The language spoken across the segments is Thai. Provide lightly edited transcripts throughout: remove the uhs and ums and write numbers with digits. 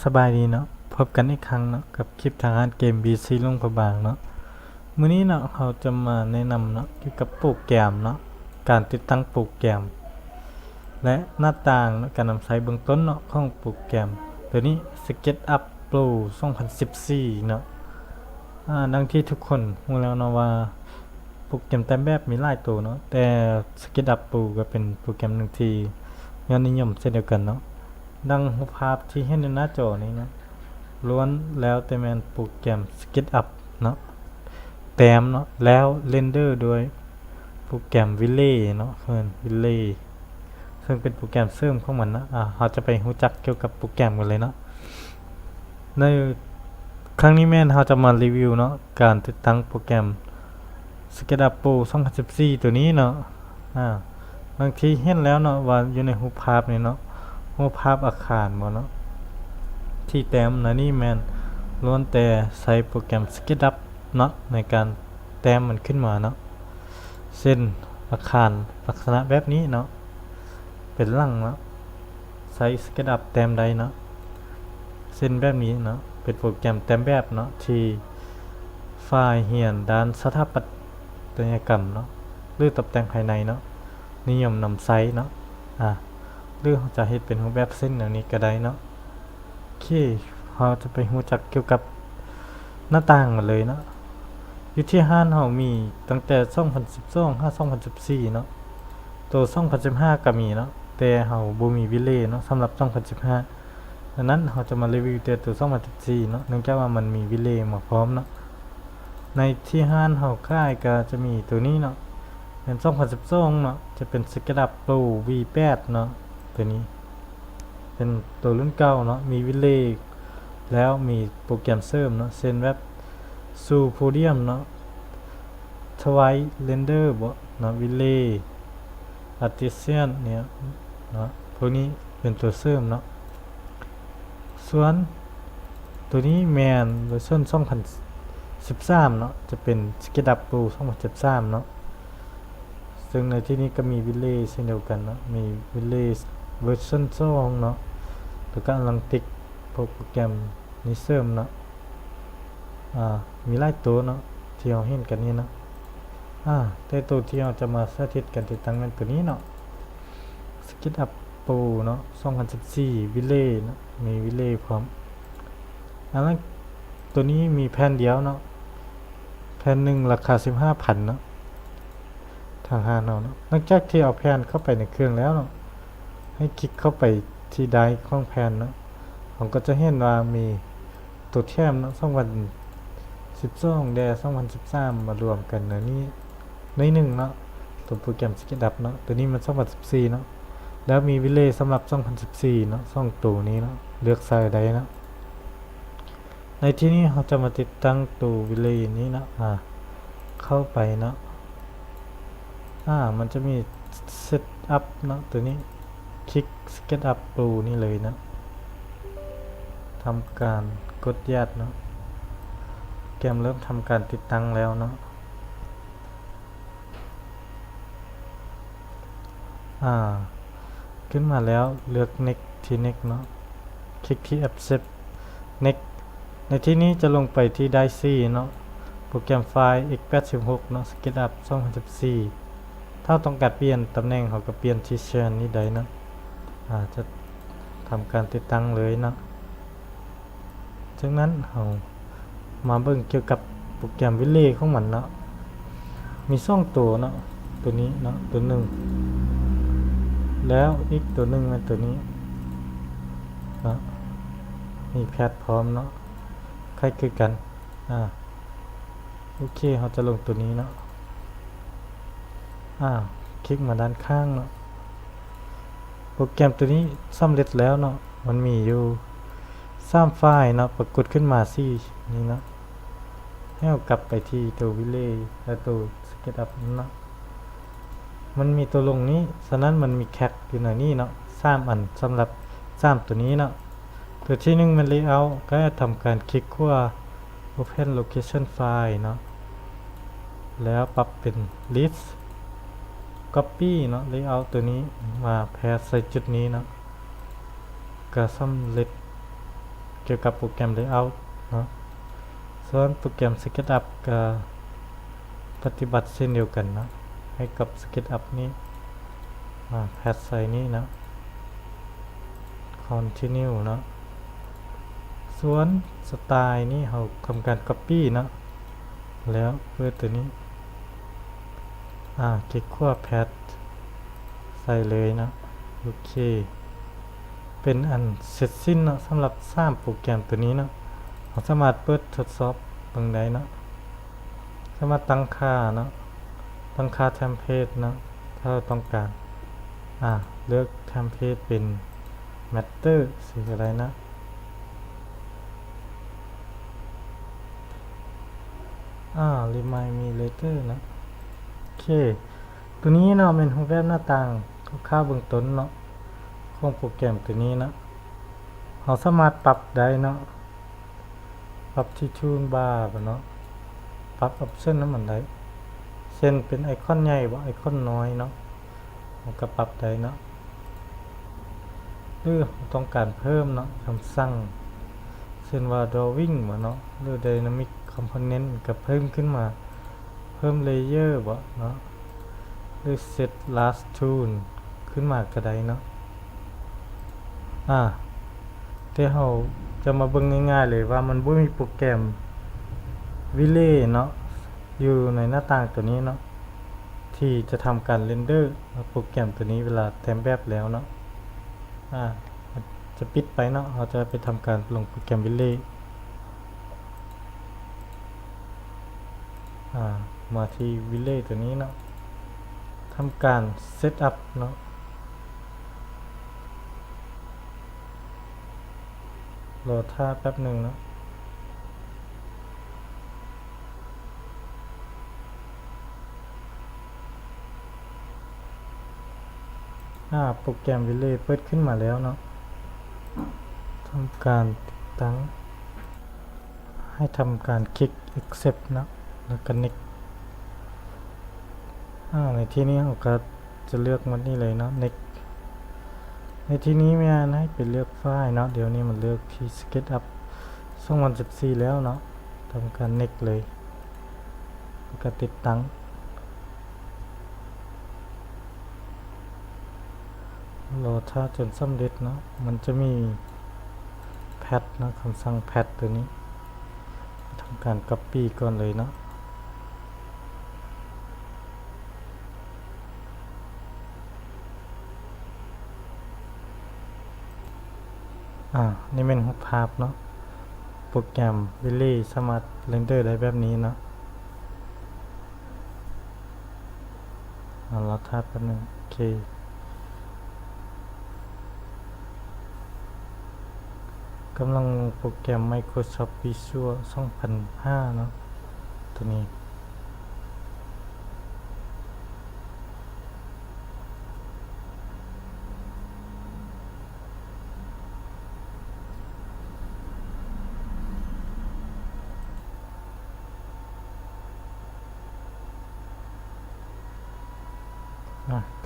สบายดีเนาะพบกันอีกครั้งเนาะกับคลิปทางการเกม BC ลุงพะบางเนาะมื้อนี้เนาะเราจะมาแนะนำเนาะเกี่ยวกับโปรแกรมเนาะการติดตั้งโปรแกรมและหน้าต่างเนาะการนำใช้เบื้องต้นเนาะของโปรแกรมตัวนี้ SketchUp Pro 2014เนาะดังที่ทุกคนรู้แล้วเนาะว่าโปรแกรมแต่แบบมีหลายตัวเนาะแต่ SketchUp Pro ก็เป็นโปรแกรมหนึ่งที่ยอดนิยมเช่นเดียวกันเนาะดังรูปภาพที่เห็นในหน้าจอนี้นะล้วนแล้วแต่แมนโปรแกรม SketchUp เนาะแต้มเนาะแล้วเรนเดอร์ด้วยโปรแกรม Village เนาะVillage ซึ่งเป็นโปรแกรมเสริมของมันนะเราจะไปรู้จักเกี่ยวกับโปรแกรมกันเลยเนาะในครั้งนี้แม่นเราจะมารีวิวเนาะการติดตั้งโปรแกรม SketchUp Pro 2014ตัวนี้เนาะบางทีเห็นแล้วเนาะว่าอยู่ในรูปภาพนี่เนาะรูปภาพอาคารบ่เนาะที่แต้มนะนี่แม่นล้วนแต่ใช้โปรแกรม SketchUp เนาะในการแต้มมันขึ้นมาเนาะเส้นอาคารลักษณะแบบนี้เนาะเป็นหลังเนาะใช้ SketchUp แต้มใดเนาะเส้นแบบนี้เนาะเป็นโปรแกรมแต้มแบบเนาะที่ฝ่ายเรียนด้านสถาปัตยกรรมเนาะหรือตกแต่งภายในเนาะนิยมนำใช้เนาะหรือจะเฮ็ดเป็นรูปแบบเส้นอย่างนี้ก็ได้เนาะโอเคเราจะไปรู้จักเกี่ยวกับหน้าต่างกันเลยเนาะอยู่ที่ห้านเรามีตั้งแต่2012 2014เนาะตัว2015ก็มีเนาะแต่เราบ่มีวิเลย์เนาะสำหรับ2015ดังนั้นเราจะมารีวิวแต่ตัว2014เนาะเนื่องจากว่ามันมีวิเลย์มาพร้อมเนาะในที่ห้านเราค่ายก็จะมีตัวนี้เนาะเป็น2012เนาะจะเป็น SketchUp Pro V8 เนาะตัวนี้เป็นตัวรุ่นเก่าเนาะมีวิเลย์แล้วมีโปรแกรมเสริมเนาะเช่นแบบซูโพเดียมเนาะทวายเรนเดอร์บ่เนาะวิเลย์อาร์ติเซียนเนี่ยเนาะพวกนี้เป็นตัวเสริมเนาะส่วนตัวนี้แมนเวอร์ชัน2013เนาะจะเป็น SketchUp Pro 2013เนาะซึ่งในที่นี้ก็มีวิเลย์เช่นเดียวกันเนาะมีวิเลย์เวอร์ชัน2เนาะแล้วก็ลังติกโปรแกรมนี้เสริมเนาะมีหลายตัวเนาะที่เราเห็นกันนี่เนาะแต่ตัวที่เราจะมาสาธิตกันติดตั้งเป็นตัวนี้เนาะ SketchUp Pro เนาะ2014 Village เนาะมี Village พร้อมแล้วตัวนี้มีแผ่นเดียวเนาะแผ่นหนึ่งราคา 15,000 เนาะทางห้างเนาะหลังจากที่เอาแผ่นเข้าไปในเครื่องแล้วเนาะให้คลิกเข้าไปที่ไดร์ของแผ่นเนาะผมก็จะเห็นว่ามีตัวแถมเนาะ2012 2013 มารวมกันในนี้ในหนึ่งเนาะตัวโปรแกรม SketchUp เนาะตัวนี้มัน2014เนาะแล้วมีวิเลย์สำหรับ2014เนาะ2ตัวนี้เนาะเลือกใส่ได้เนาะในที่นี้เราจะมาติดตั้งตัววิเลย์นี้เนาะเข้าไปเนาะมันจะมีเซตอัพเนาะตัวนี้คลิก SketchUp Pro นี่เลยนะทำการกดยัดเนาะแกมเริ่มทำการติดตั้งแล้วเนาะขึ้นมาแล้วเลือก Next ที่ Next เนาะคลิกที่ Accept Next ในที่นี้จะลงไปที่ไดร์ เนาะโปรแกรมไฟล์ x86 เนาะ SketchUp 2014ถ้าต้องการเปลี่ยนตำแหน่งเขาก็เปลี่ยนที่เชิญนี้ได้นะจะทำการติดตั้งเลยนะจากนั้นเรามาเบิ่งเกี่ยวกับโปรแกรมวิเลย์ของมันเนาะมี2ตัวเนาะตัวนี้เนาะตัวหนึ่งแล้วอีกตัวหนึ่งเป็นตัวนี้เนาะมีแพทพร้อมเนาะคล้ายคือกันโอเคเราจะลงตัวนี้เนาะคลิกมาด้านข้างเนาะโปรแกรมตัวนี้สำเร็จแล้วเนาะมันมีอยู่3ไฟล์เนาะปรากฏขึ้นมาสินี่เนาะให้เรากลับไปที่ตัววิเลย์และตัว SketchUp เนาะมันมีตัวลงนี้ฉะนั้นมันมีแคปอยู่ในนี้เนาะ3อันสำหรับ3ตัวนี้เนาะตัวที่1มัน Layout ก็จะทำการคลิกขั้ว Open Location File เนาะแล้วปรับเป็น List Copy เนาะ Layout ตัวนี้มาแพสใส่จุดนี้เนาะก็สำเร็จ เกี่ยวกับโปรแกรม Layout เนาะส่วนโปรแกรม SketchUp ก็ปฏิบัติเช่นเดียวกันเนาะให้กับ SketchUp นี้แพทใส่นี้นะ Continue เนาะส่วนสไตล์นี้เราทำการ Copy เนาะแล้วเปิดตัวนี้คลิกขวาแพทใส่เลยนะโอเคเป็นอันเสร็จสิ้นเนาะสำหรับสร้างโปรแกรมตัวนี้เนาะเราสามารถเปิดทดสอบตรงใดเนาะสามารถตั้งค่าเนาะตั้งค่าเทมเพลตเนาะถ้าเราต้องการเลือกเทมเพลตเป็น matter สีอะไรนะremind me later นะโอเคตัวนี้เนาะเป็นรูปแบบหน้าต่างคร่าวๆเบื้องต้นเนาะของโปรแกรมตัวนี้นะเราสามารถปรับได้เนาะปรับที่ทูลบาร์เนาะปรับออปชั่นนั้นมันได้เช่นเป็นไอคอนใหญ่บ่ไอคอนน้อยเนาะเราก็ปรับได้เนาะหรือต้องการเพิ่มเนาะคำสั่งเช่นว่า drawing บ่เนาะหรือ dynamic component ก็เพิ่มขึ้นมาเพิ่ม layer บ่เนาะหรือ set last tool ขึ้นมาก็ได้เนาะที่เราจะมาเบิ่งง่ายๆเลยว่ามันบ่มีโปรแกรม Relay เนาะอยู่ในหน้าต่างตัวนี้เนาะที่จะทำการเรนเดอร์โปรแกรมตัวนี้เวลาแต่งแบบแล้วเนาะจะปิดไปเนาะเราจะไปทำการลงโปรแกรม Relay มาที่ Relay ตัวนี้เนาะทำการ Set up เนาะรอท่าแป๊บหนึ่งเนาะโปรแกรม Relay เปิดขึ้นมาแล้วเนาะทำการติดตั้งให้ทำการคลิก accept นะแล้วก็ next ในที่นี้เราก็จะเลือกมันนี่เลยเนาะ next ในที่นี้ไม่ให้ไปเลือกไฟล์เนาะเดี๋ยวนี้มันเลือกที่ SketchUp 2014แล้วเนาะทำการ next เลยแล้วก็ติดตั้งรอถ้าจนสำเร็จเนาะมันจะมีแพทนะคำสั่งแพทตัวนี้ทำการ copy ก่อนเลยเนาะนี่เป็นรูปภาพเนาะโปรแกรม Relay สามารถเรนเดอร์ได้แบบนี้เนาะเราทับแป๊บนึงโอเคกำลังโปรแกรม Microsoft Visual 2005 เนาะตัวนี้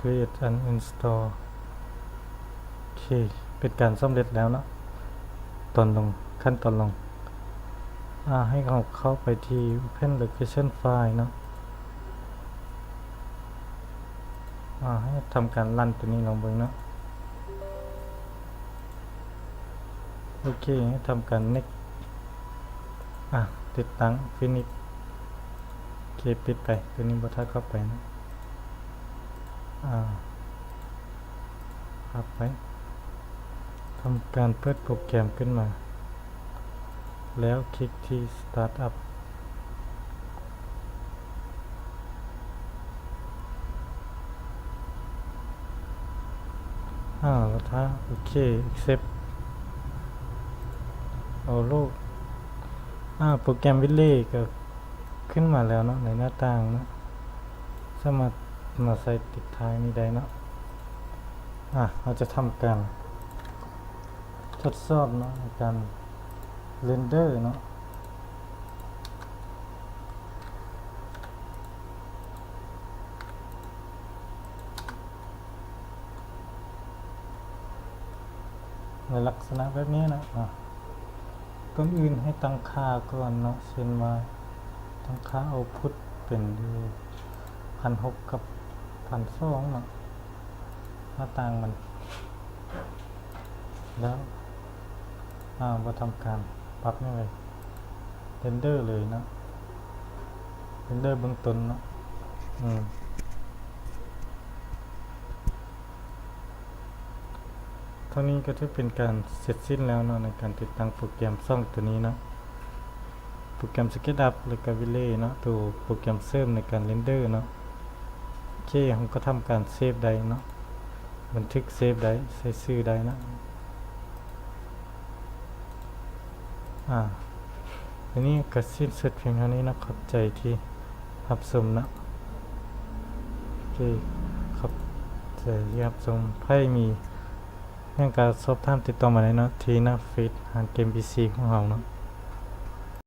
create and install โอเคเป็นการสำเร็จแล้วเนาะตอนลงขั้นตอนลงให้เราเข้าไปที่ Open Location File เนาะให้ทำการรันตัวนี้ลองเบิ่งเนาะโอเคให้ทำการ next ติดตั้ง finish โอเคปิดไปตัวนี้บ่ทันเข้าไปนะครับไปทำการเปิดโปรแกรมขึ้นมาแล้วคลิกที่ Start up แล้วถ้าโอเค accept เอาโลกโปรแกรม Relay ก็ขึ้นมาแล้วเนาะในหน้าต่างนะสามารถมาใส่ติดท้ายนี้ได้เนาะเราจะทำการทดสอบเนาะในการเรนเดอร์เนาะในลักษณะแบบนี้นะ ก่อนอื่นให้ตั้งค่าก่อนเนาะเช่นว่าตั้งค่าเอาพุทเป็นอยู่1,600กับ1,200เนาะหน้าต่างมันแล้วบ่ทำการปรับยังไงเรนเดอร์เลยเนาะเรนเดอร์เบื้องต้นเนาะเท่านี้ก็จะเป็นการเสร็จสิ้นแล้วเนาะในการติดตั้งโปรแกรมซ่องตัวนี้เนาะโปรแกรม SketchUp หรือก็ Village เนาะตัวโปรแกรมเสริมในการเรนเดอร์เนาะโอเคผมก็ทำการเซฟได้เนาะบันทึกเซฟได้ใส่ชื่อได้นะทีนี้ก็สิ้นสุดเพียงเท่านี้นะขอบใจที่รับชมนะโอเคขอบใจที่รับชมไพ่มีเรื่องการสอบถามติดต่อมาได้เนาะที่หน้าเฟซหางเกม PC ของเราเนาะ